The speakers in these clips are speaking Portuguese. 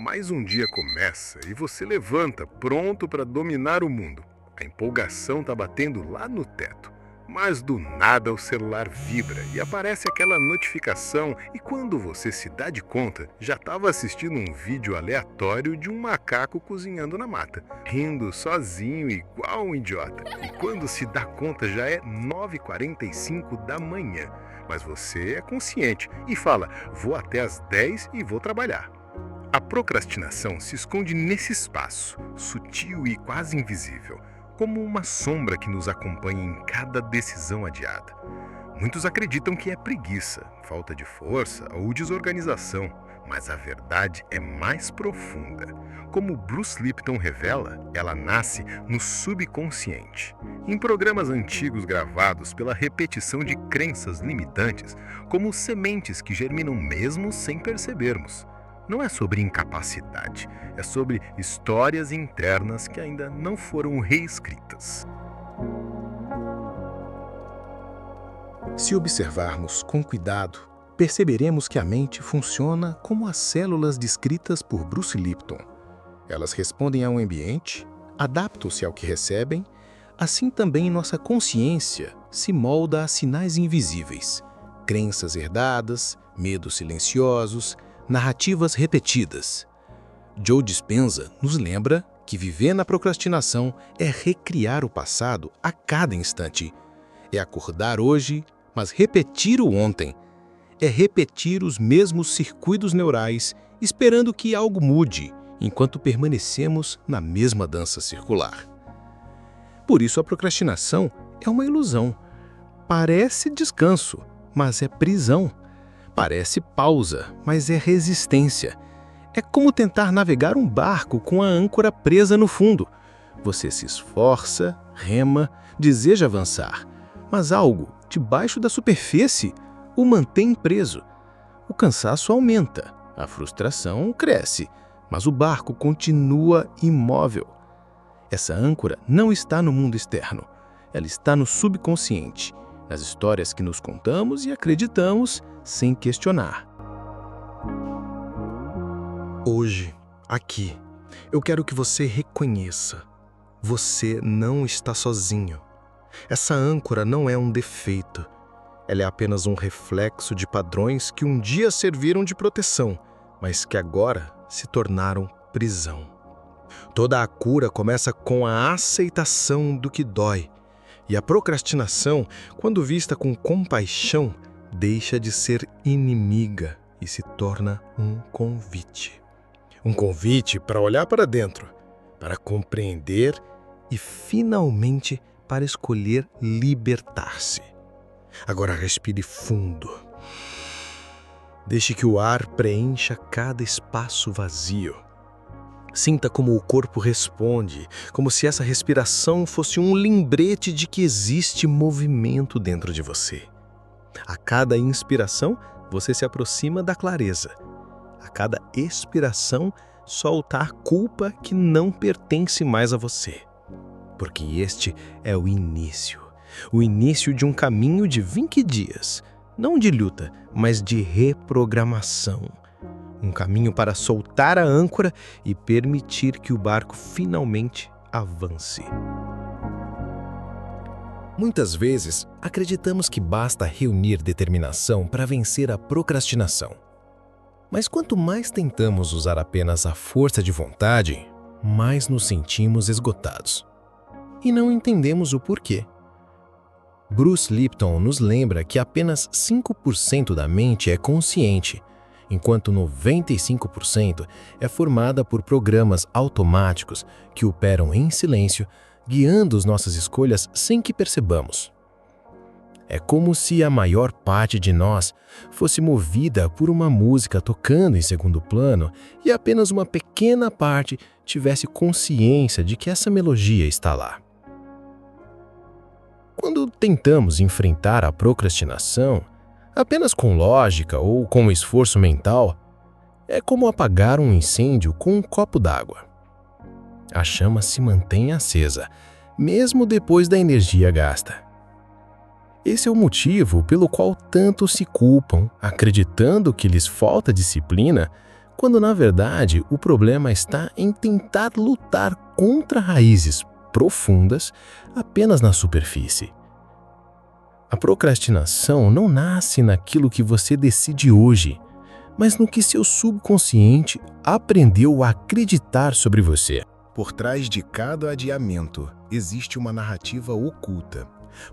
Mais um dia começa e você levanta, pronto para dominar o mundo. A empolgação tá batendo lá no teto. Mas do nada o celular vibra e aparece aquela notificação e quando você se dá de conta, já estava assistindo um vídeo aleatório de um macaco cozinhando na mata, rindo sozinho igual um idiota. E quando se dá conta já é 9h45 da manhã, mas você é consciente e fala, vou até às 10 e vou trabalhar. A procrastinação se esconde nesse espaço, sutil e quase invisível, como uma sombra que nos acompanha em cada decisão adiada. Muitos acreditam que é preguiça, falta de força ou desorganização, mas a verdade é mais profunda. Como Bruce Lipton revela, ela nasce no subconsciente, em programas antigos gravados pela repetição de crenças limitantes, como sementes que germinam mesmo sem percebermos. Não é sobre incapacidade, é sobre histórias internas que ainda não foram reescritas. Se observarmos com cuidado, perceberemos que a mente funciona como as células descritas por Bruce Lipton. Elas respondem ao ambiente, adaptam-se ao que recebem, assim também nossa consciência se molda a sinais invisíveis, crenças herdadas, medos silenciosos, narrativas repetidas. Joe Dispenza nos lembra que viver na procrastinação é recriar o passado a cada instante. É acordar hoje, mas repetir o ontem. É repetir os mesmos circuitos neurais, esperando que algo mude, enquanto permanecemos na mesma dança circular. Por isso a procrastinação é uma ilusão. Parece descanso, mas é prisão. Parece pausa, mas é resistência. É como tentar navegar um barco com a âncora presa no fundo. Você se esforça, rema, deseja avançar, mas algo debaixo da superfície o mantém preso. O cansaço aumenta, a frustração cresce, mas o barco continua imóvel. Essa âncora não está no mundo externo, ela está no subconsciente, nas histórias que nos contamos e acreditamos sem questionar. Hoje, aqui, eu quero que você reconheça. Você não está sozinho. Essa âncora não é um defeito. Ela é apenas um reflexo de padrões que um dia serviram de proteção, mas que agora se tornaram prisão. Toda a cura começa com a aceitação do que dói. E a procrastinação, quando vista com compaixão, deixa de ser inimiga e se torna um convite. Um convite para olhar para dentro, para compreender e, finalmente, para escolher libertar-se. Agora respire fundo. Deixe que o ar preencha cada espaço vazio. Sinta como o corpo responde, como se essa respiração fosse um lembrete de que existe movimento dentro de você. A cada inspiração, você se aproxima da clareza. A cada expiração, solta a culpa que não pertence mais a você. Porque este é o início de um caminho de 20 dias, não de luta, mas de reprogramação. Um caminho para soltar a âncora e permitir que o barco finalmente avance. Muitas vezes, acreditamos que basta reunir determinação para vencer a procrastinação. Mas quanto mais tentamos usar apenas a força de vontade, mais nos sentimos esgotados. E não entendemos o porquê. Bruce Lipton nos lembra que apenas 5% da mente é consciente, enquanto 95% é formada por programas automáticos que operam em silêncio, guiando as nossas escolhas sem que percebamos. É como se a maior parte de nós fosse movida por uma música tocando em segundo plano e apenas uma pequena parte tivesse consciência de que essa melodia está lá. Quando tentamos enfrentar a procrastinação, apenas com lógica ou com esforço mental, é como apagar um incêndio com um copo d'água. A chama se mantém acesa, mesmo depois da energia gasta. Esse é o motivo pelo qual tantos se culpam, acreditando que lhes falta disciplina, quando na verdade o problema está em tentar lutar contra raízes profundas apenas na superfície. A procrastinação não nasce naquilo que você decide hoje, mas no que seu subconsciente aprendeu a acreditar sobre você. Por trás de cada adiamento existe uma narrativa oculta.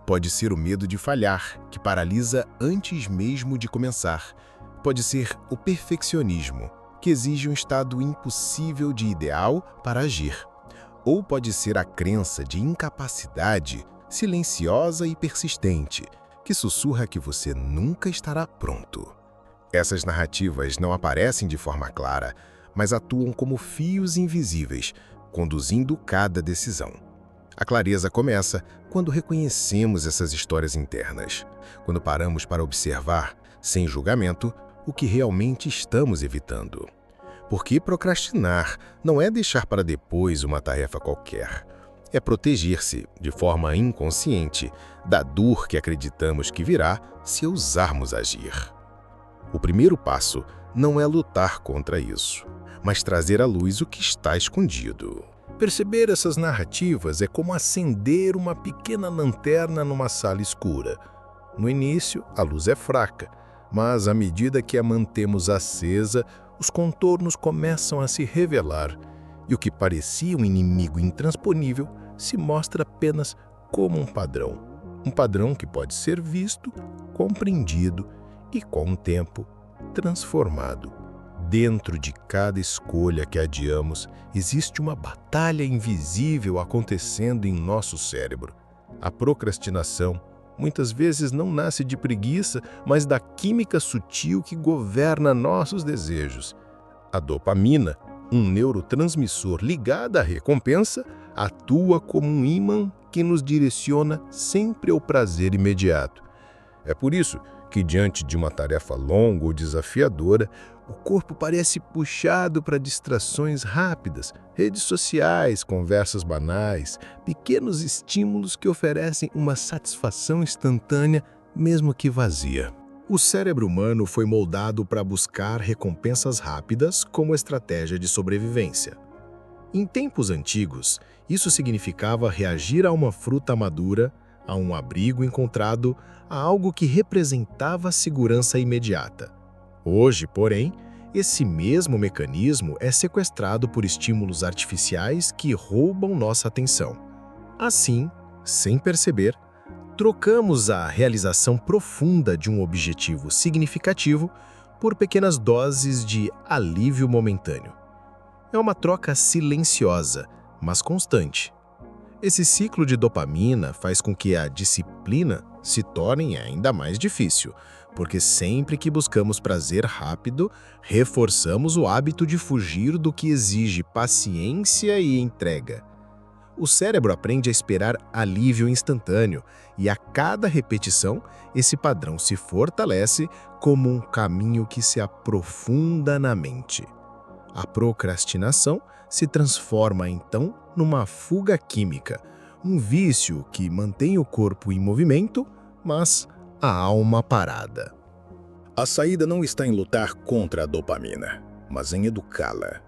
Pode ser o medo de falhar, que paralisa antes mesmo de começar. Pode ser o perfeccionismo, que exige um estado impossível de ideal para agir. Ou pode ser a crença de incapacidade, silenciosa e persistente, que sussurra que você nunca estará pronto. Essas narrativas não aparecem de forma clara, mas atuam como fios invisíveis, conduzindo cada decisão. A clareza começa quando reconhecemos essas histórias internas, quando paramos para observar, sem julgamento, o que realmente estamos evitando. Porque procrastinar não é deixar para depois uma tarefa qualquer. É proteger-se, de forma inconsciente, da dor que acreditamos que virá se ousarmos agir. O primeiro passo não é lutar contra isso, mas trazer à luz o que está escondido. Perceber essas narrativas é como acender uma pequena lanterna numa sala escura. No início, a luz é fraca, mas à medida que a mantemos acesa, os contornos começam a se revelar, e o que parecia um inimigo intransponível se mostra apenas como um padrão que pode ser visto, compreendido e, com o tempo, transformado. Dentro de cada escolha que adiamos, existe uma batalha invisível acontecendo em nosso cérebro. A procrastinação muitas vezes não nasce de preguiça, mas da química sutil que governa nossos desejos. A dopamina, um neurotransmissor ligado à recompensa, atua como um ímã que nos direciona sempre ao prazer imediato. É por isso que, diante de uma tarefa longa ou desafiadora, o corpo parece puxado para distrações rápidas, redes sociais, conversas banais, pequenos estímulos que oferecem uma satisfação instantânea, mesmo que vazia. O cérebro humano foi moldado para buscar recompensas rápidas como estratégia de sobrevivência. Em tempos antigos, isso significava reagir a uma fruta madura, a um abrigo encontrado, a algo que representava segurança imediata. Hoje, porém, esse mesmo mecanismo é sequestrado por estímulos artificiais que roubam nossa atenção. Assim, sem perceber, trocamos a realização profunda de um objetivo significativo por pequenas doses de alívio momentâneo. É uma troca silenciosa, mas constante. Esse ciclo de dopamina faz com que a disciplina se torne ainda mais difícil, porque sempre que buscamos prazer rápido, reforçamos o hábito de fugir do que exige paciência e entrega. O cérebro aprende a esperar alívio instantâneo e a cada repetição, esse padrão se fortalece como um caminho que se aprofunda na mente. A procrastinação se transforma então numa fuga química, um vício que mantém o corpo em movimento, mas a alma parada. A saída não está em lutar contra a dopamina, mas em educá-la.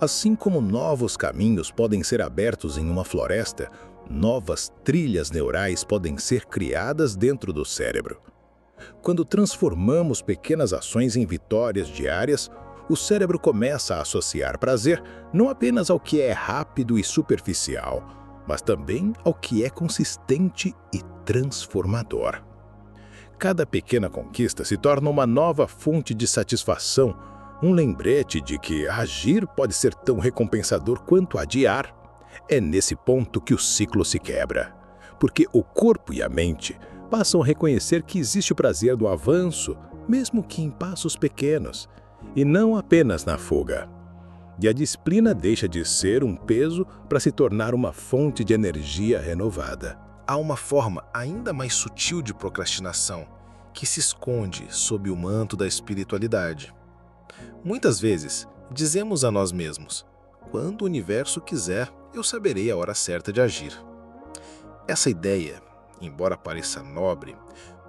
Assim como novos caminhos podem ser abertos em uma floresta, novas trilhas neurais podem ser criadas dentro do cérebro. Quando transformamos pequenas ações em vitórias diárias, o cérebro começa a associar prazer não apenas ao que é rápido e superficial, mas também ao que é consistente e transformador. Cada pequena conquista se torna uma nova fonte de satisfação, um lembrete de que agir pode ser tão recompensador quanto adiar. É nesse ponto que o ciclo se quebra, porque o corpo e a mente passam a reconhecer que existe o prazer do avanço, mesmo que em passos pequenos, e não apenas na fuga. E a disciplina deixa de ser um peso para se tornar uma fonte de energia renovada. Há uma forma ainda mais sutil de procrastinação que se esconde sob o manto da espiritualidade. Muitas vezes, dizemos a nós mesmos: quando o universo quiser, eu saberei a hora certa de agir. Essa ideia, embora pareça nobre,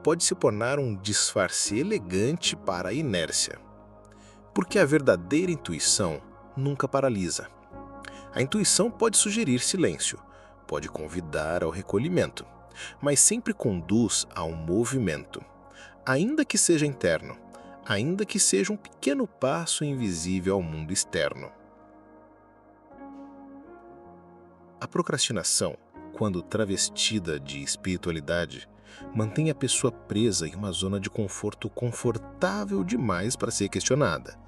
pode se tornar um disfarce elegante para a inércia. Porque a verdadeira intuição nunca paralisa. A intuição pode sugerir silêncio, pode convidar ao recolhimento, mas sempre conduz a um movimento, ainda que seja interno, ainda que seja um pequeno passo invisível ao mundo externo. A procrastinação, quando travestida de espiritualidade, mantém a pessoa presa em uma zona de conforto confortável demais para ser questionada.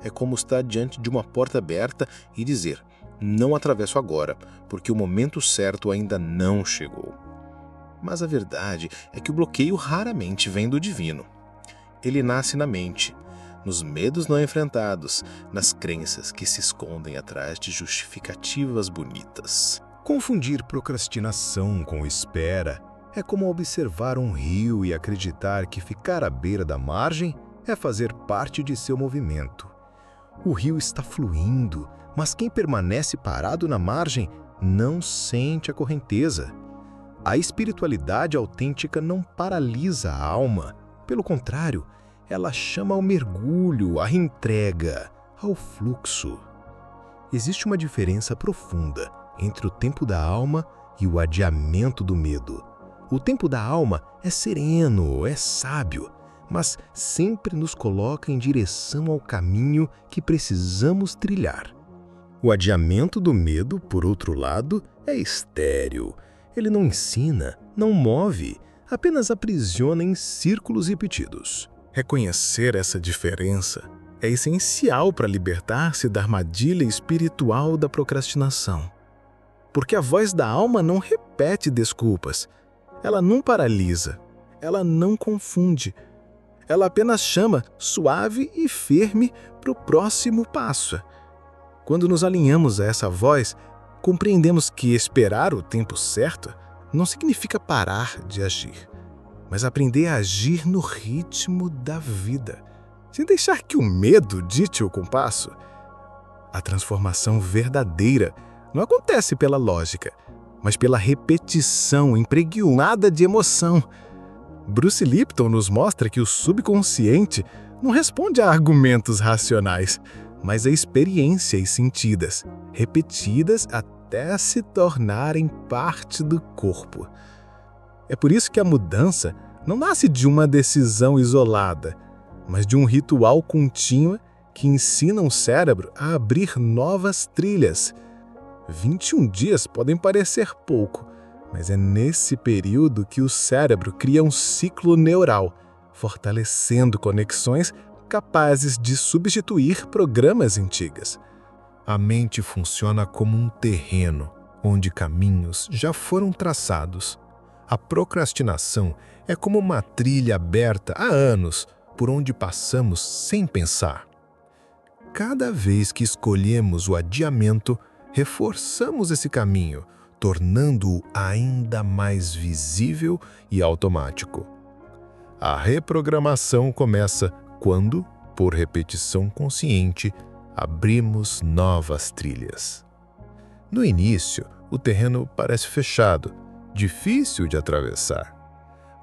É como estar diante de uma porta aberta e dizer: não atravesso agora, porque o momento certo ainda não chegou. Mas a verdade é que o bloqueio raramente vem do divino. Ele nasce na mente, nos medos não enfrentados, nas crenças que se escondem atrás de justificativas bonitas. Confundir procrastinação com espera é como observar um rio e acreditar que ficar à beira da margem é fazer parte de seu movimento. O rio está fluindo, mas quem permanece parado na margem não sente a correnteza. A espiritualidade autêntica não paralisa a alma. Pelo contrário, ela chama ao mergulho, à entrega, ao fluxo. Existe uma diferença profunda entre o tempo da alma e o adiamento do medo. O tempo da alma é sereno, é sábio, mas sempre nos coloca em direção ao caminho que precisamos trilhar. O adiamento do medo, por outro lado, é estéril. Ele não ensina, não move, apenas aprisiona em círculos repetidos. Reconhecer essa diferença é essencial para libertar-se da armadilha espiritual da procrastinação. Porque a voz da alma não repete desculpas, ela não paralisa, ela não confunde. Ela apenas chama suave e firme para o próximo passo. Quando nos alinhamos a essa voz, compreendemos que esperar o tempo certo não significa parar de agir, mas aprender a agir no ritmo da vida, sem deixar que o medo dite o compasso. A transformação verdadeira não acontece pela lógica, mas pela repetição impregnada de emoção. Bruce Lipton nos mostra que o subconsciente não responde a argumentos racionais, mas a experiências sentidas, repetidas até se tornarem parte do corpo. É por isso que a mudança não nasce de uma decisão isolada, mas de um ritual contínuo que ensina o cérebro a abrir novas trilhas. 21 dias podem parecer pouco, mas é nesse período que o cérebro cria um ciclo neural, fortalecendo conexões capazes de substituir programas antigos. A mente funciona como um terreno onde caminhos já foram traçados. A procrastinação é como uma trilha aberta há anos, por onde passamos sem pensar. Cada vez que escolhemos o adiamento, reforçamos esse caminho, tornando-o ainda mais visível e automático. A reprogramação começa quando, por repetição consciente, abrimos novas trilhas. No início, o terreno parece fechado, difícil de atravessar.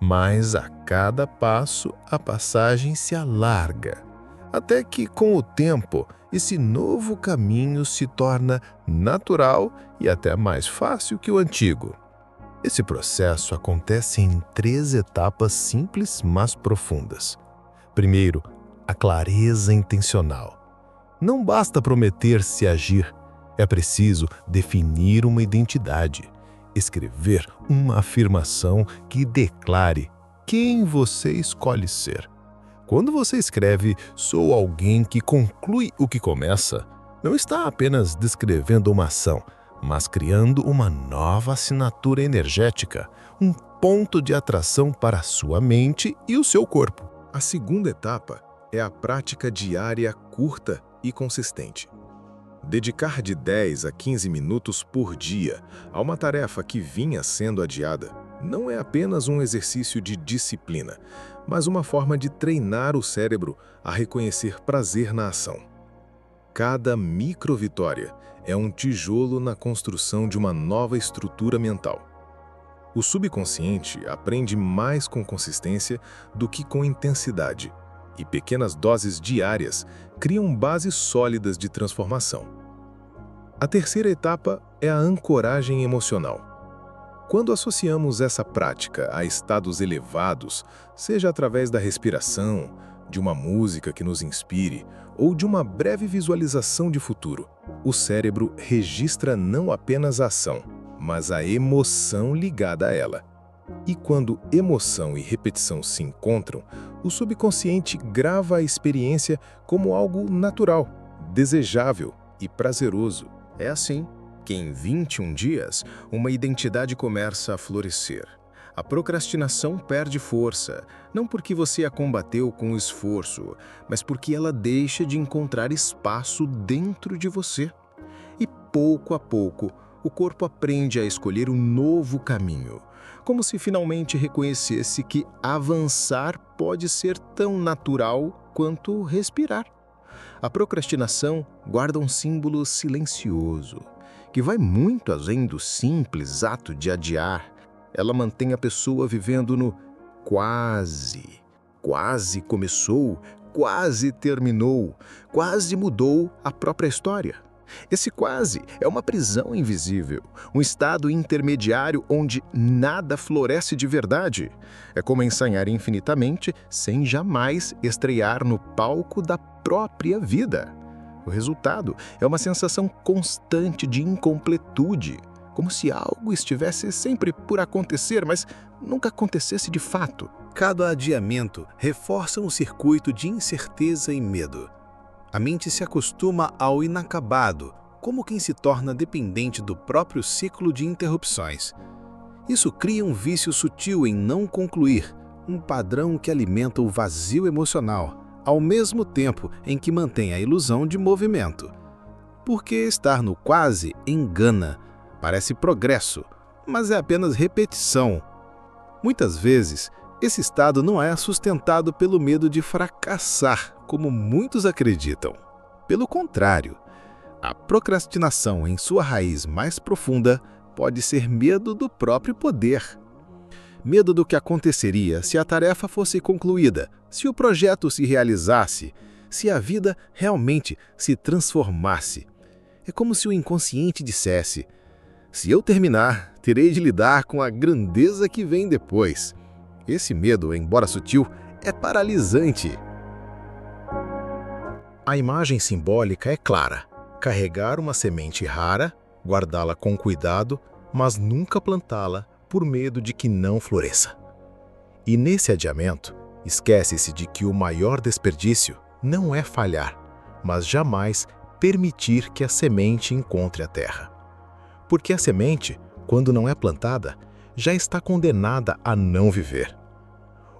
Mas a cada passo, a passagem se alarga, até que, com o tempo, esse novo caminho se torna natural e até mais fácil que o antigo. Esse processo acontece em 3 etapas simples, mas profundas. Primeiro, a clareza intencional. Não basta prometer-se agir, é preciso definir uma identidade, escrever uma afirmação que declare quem você escolhe ser. Quando você escreve "sou alguém que conclui o que começa", não está apenas descrevendo uma ação, mas criando uma nova assinatura energética, um ponto de atração para a sua mente e o seu corpo. A segunda etapa é a prática diária curta e consistente. Dedicar de 10 a 15 minutos por dia a uma tarefa que vinha sendo adiada não é apenas um exercício de disciplina, mas uma forma de treinar o cérebro a reconhecer prazer na ação. Cada micro-vitória é um tijolo na construção de uma nova estrutura mental. O subconsciente aprende mais com consistência do que com intensidade, e pequenas doses diárias criam bases sólidas de transformação. A terceira etapa é a ancoragem emocional. Quando associamos essa prática a estados elevados, seja através da respiração, de uma música que nos inspire ou de uma breve visualização de futuro, o cérebro registra não apenas a ação, mas a emoção ligada a ela. E quando emoção e repetição se encontram, o subconsciente grava a experiência como algo natural, desejável e prazeroso. É assim que em 21 dias, uma identidade começa a florescer. A procrastinação perde força, não porque você a combateu com esforço, mas porque ela deixa de encontrar espaço dentro de você. E pouco a pouco, o corpo aprende a escolher um novo caminho, como se finalmente reconhecesse que avançar pode ser tão natural quanto respirar. A procrastinação guarda um símbolo silencioso, que vai muito além do simples ato de adiar. Ela mantém a pessoa vivendo no quase. Quase começou, quase terminou, quase mudou a própria história. Esse quase é uma prisão invisível, um estado intermediário onde nada floresce de verdade. É como ensaiar infinitamente sem jamais estrear no palco da própria vida. O resultado é uma sensação constante de incompletude, como se algo estivesse sempre por acontecer, mas nunca acontecesse de fato. Cada adiamento reforça um circuito de incerteza e medo. A mente se acostuma ao inacabado, como quem se torna dependente do próprio ciclo de interrupções. Isso cria um vício sutil em não concluir, um padrão que alimenta o vazio emocional, ao mesmo tempo em que mantém a ilusão de movimento. Porque estar no quase engana, parece progresso, mas é apenas repetição. Muitas vezes, esse estado não é sustentado pelo medo de fracassar, como muitos acreditam. Pelo contrário, a procrastinação em sua raiz mais profunda pode ser medo do próprio poder. Medo do que aconteceria se a tarefa fosse concluída, se o projeto se realizasse, se a vida realmente se transformasse. É como se o inconsciente dissesse: se eu terminar, terei de lidar com a grandeza que vem depois. Esse medo, embora sutil, é paralisante. A imagem simbólica é clara: carregar uma semente rara, guardá-la com cuidado, mas nunca plantá-la por medo de que não floresça. E nesse adiamento, esquece-se de que o maior desperdício não é falhar, mas jamais permitir que a semente encontre a terra. Porque a semente, quando não é plantada, já está condenada a não viver.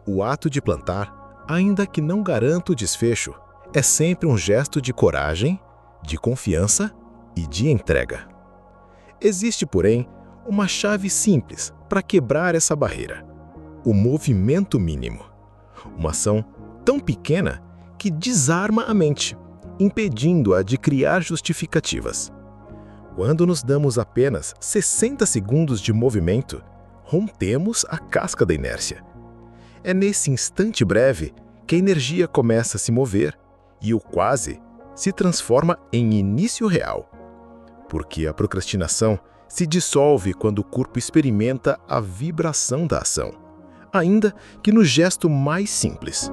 O ato de plantar, ainda que não garanta o desfecho, é sempre um gesto de coragem, de confiança e de entrega. Existe, porém, uma chave simples para quebrar essa barreira: o movimento mínimo. Uma ação tão pequena que desarma a mente, impedindo-a de criar justificativas. Quando nos damos apenas 60 segundos de movimento, rompemos a casca da inércia. É nesse instante breve que a energia começa a se mover e o quase se transforma em início real. Porque a procrastinação se dissolve quando o corpo experimenta a vibração da ação, ainda que no gesto mais simples.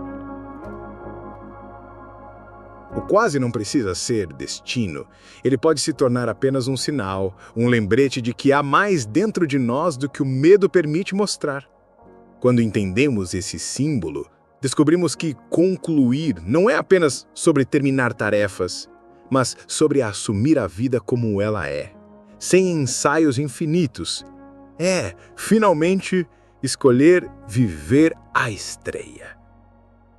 O quase não precisa ser destino. Ele pode se tornar apenas um sinal, um lembrete de que há mais dentro de nós do que o medo permite mostrar. Quando entendemos esse símbolo, descobrimos que concluir não é apenas sobre terminar tarefas, mas sobre assumir a vida como ela é, sem ensaios infinitos. É, finalmente, escolher viver a estreia.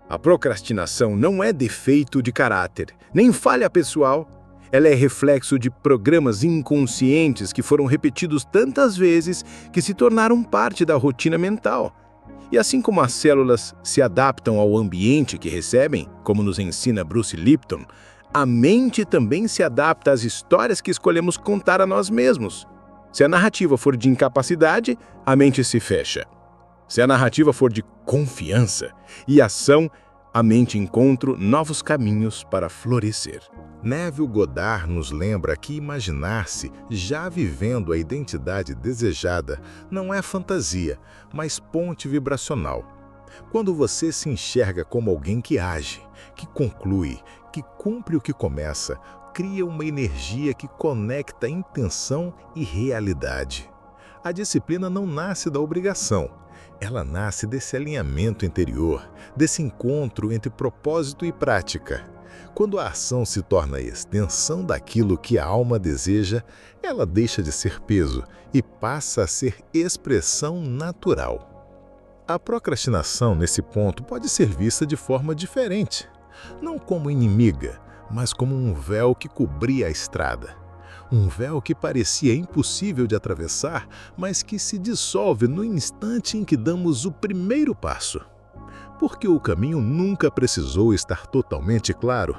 A procrastinação não é defeito de caráter, nem falha pessoal. Ela é reflexo de programas inconscientes que foram repetidos tantas vezes que se tornaram parte da rotina mental. E assim como as células se adaptam ao ambiente que recebem, como nos ensina Bruce Lipton, a mente também se adapta às histórias que escolhemos contar a nós mesmos. Se a narrativa for de incapacidade, a mente se fecha. Se a narrativa for de confiança e ação, a mente encontra novos caminhos para florescer. Neville Goddard nos lembra que imaginar-se já vivendo a identidade desejada não é fantasia, mas ponte vibracional. Quando você se enxerga como alguém que age, que conclui, que cumpre o que começa, cria uma energia que conecta intenção e realidade. A disciplina não nasce da obrigação, ela nasce desse alinhamento interior, desse encontro entre propósito e prática. Quando a ação se torna a extensão daquilo que a alma deseja, ela deixa de ser peso e passa a ser expressão natural. A procrastinação, nesse ponto, pode ser vista de forma diferente, não como inimiga, mas como um véu que cobria a estrada. Um véu que parecia impossível de atravessar, mas que se dissolve no instante em que damos o primeiro passo. Porque o caminho nunca precisou estar totalmente claro.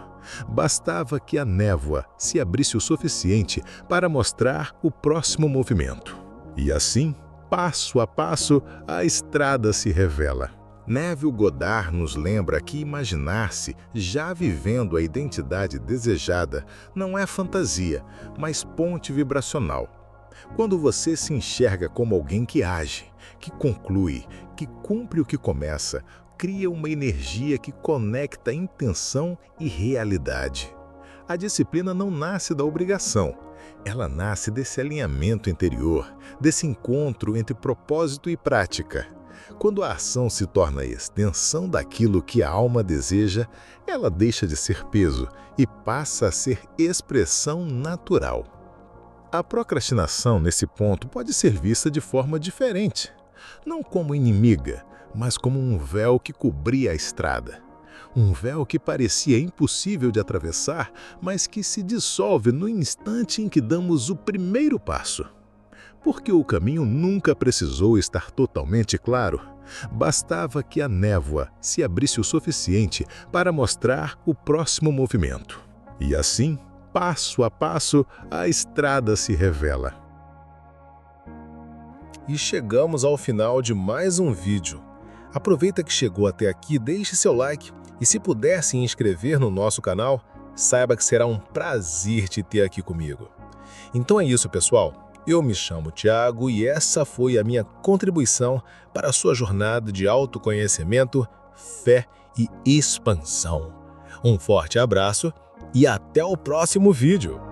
Bastava que a névoa se abrisse o suficiente para mostrar o próximo movimento. E assim, passo a passo, a estrada se revela. Neville Goddard nos lembra que imaginar-se já vivendo a identidade desejada não é fantasia, mas ponte vibracional. Quando você se enxerga como alguém que age, que conclui, que cumpre o que começa, cria uma energia que conecta intenção e realidade. A disciplina não nasce da obrigação, ela nasce desse alinhamento interior, desse encontro entre propósito e prática. Quando a ação se torna a extensão daquilo que a alma deseja, ela deixa de ser peso e passa a ser expressão natural. A procrastinação, nesse ponto, pode ser vista de forma diferente, não como inimiga, mas como um véu que cobria a estrada. Um véu que parecia impossível de atravessar, mas que se dissolve no instante em que damos o primeiro passo. Porque o caminho nunca precisou estar totalmente claro. Bastava que a névoa se abrisse o suficiente para mostrar o próximo movimento. E assim, passo a passo, a estrada se revela. E chegamos ao final de mais um vídeo. Aproveita que chegou até aqui, deixe seu like e se puder se inscrever no nosso canal, saiba que será um prazer te ter aqui comigo. Então é isso, pessoal. Eu me chamo Thiago e essa foi a minha contribuição para a sua jornada de autoconhecimento, fé e expansão. Um forte abraço e até o próximo vídeo!